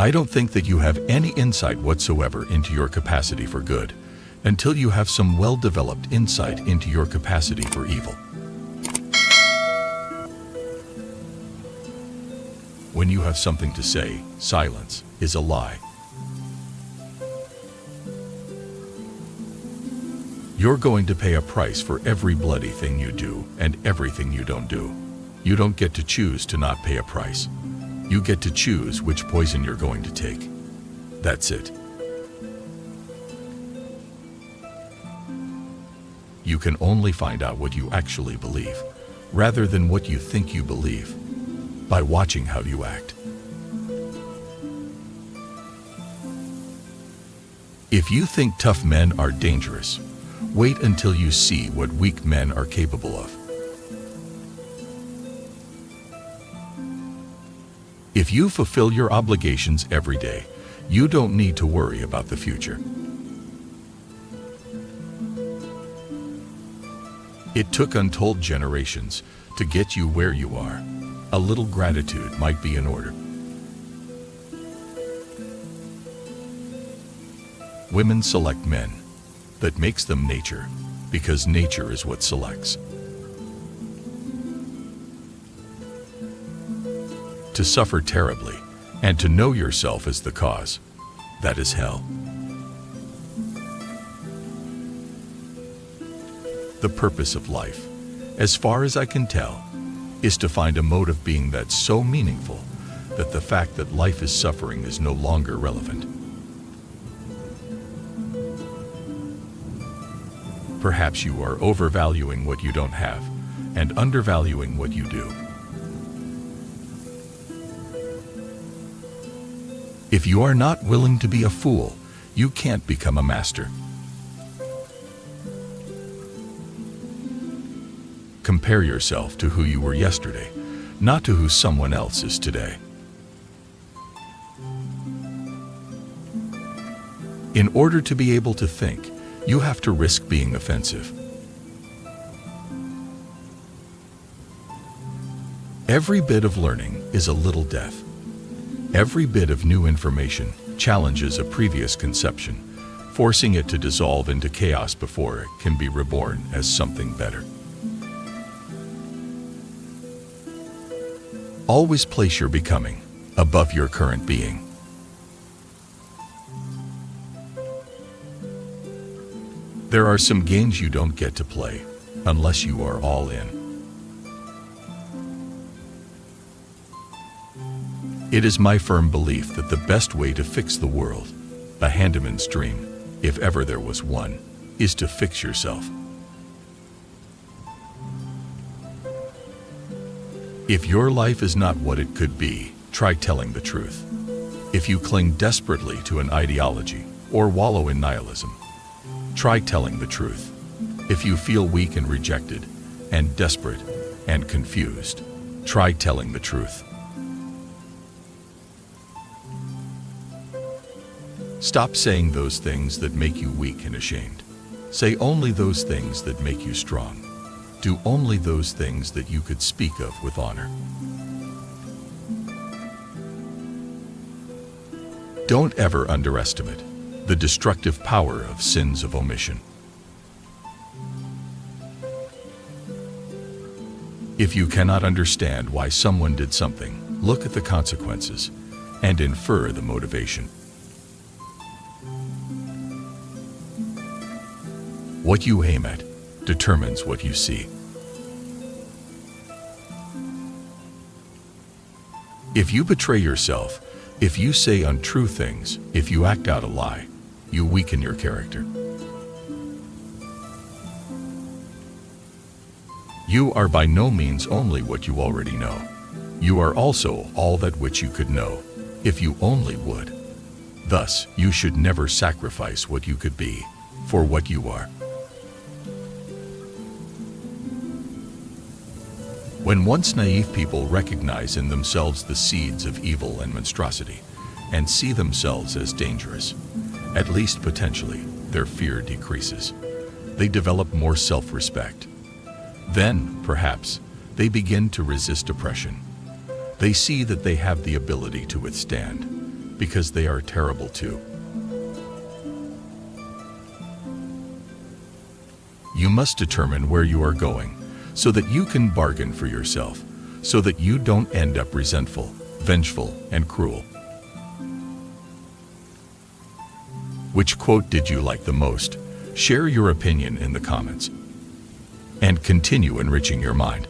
I don't think that you have any insight whatsoever into your capacity for good until you have some well-developed insight into your capacity for evil. When you have something to say, silence is a lie. You're going to pay a price for every bloody thing you do and everything you don't do. You don't get to choose to not pay a price. You get to choose which poison you're going to take. That's it. You can only find out what you actually believe, rather than what you think you believe, by watching how you act. If you think tough men are dangerous, wait until you see what weak men are capable of. If you fulfill your obligations every day, you don't need to worry about the future. It took untold generations to get you where you are. A little gratitude might be in order. Women select men. That makes them nature, because nature is what selects. To suffer terribly, and to know yourself as the cause, that is hell. The purpose of life, as far as I can tell, is to find a mode of being that's so meaningful that the fact that life is suffering is no longer relevant. Perhaps you are overvaluing what you don't have and undervaluing what you do. If you are not willing to be a fool, you can't become a master. Compare yourself to who you were yesterday, not to who someone else is today. In order to be able to think, you have to risk being offensive. Every bit of learning is a little death. Every bit of new information challenges a previous conception, forcing it to dissolve into chaos before it can be reborn as something better. Always place your becoming above your current being. There are some games you don't get to play unless you are all in. It is my firm belief that the best way to fix the world, a handyman's dream, if ever there was one, is to fix yourself. If your life is not what it could be, try telling the truth. If you cling desperately to an ideology or wallow in nihilism, try telling the truth. If you feel weak and rejected and desperate and confused, try telling the truth. Stop saying those things that make you weak and ashamed. Say only those things that make you strong. Do only those things that you could speak of with honor. Don't ever underestimate the destructive power of sins of omission. If you cannot understand why someone did something, look at the consequences and infer the motivation. What you aim at determines what you see. If you betray yourself, if you say untrue things, if you act out a lie, you weaken your character. You are by no means only what you already know. You are also all that which you could know, if you only would. Thus, you should never sacrifice what you could be for what you are. When once naive people recognize in themselves the seeds of evil and monstrosity, and see themselves as dangerous, at least potentially, their fear decreases. They develop more self-respect. Then, perhaps, they begin to resist oppression. They see that they have the ability to withstand. because they are terrible too. You must determine where you are going so that you can bargain for yourself, so that you don't end up resentful, vengeful, and cruel. Which quote did you like the most? Share your opinion in the comments and continue enriching your mind.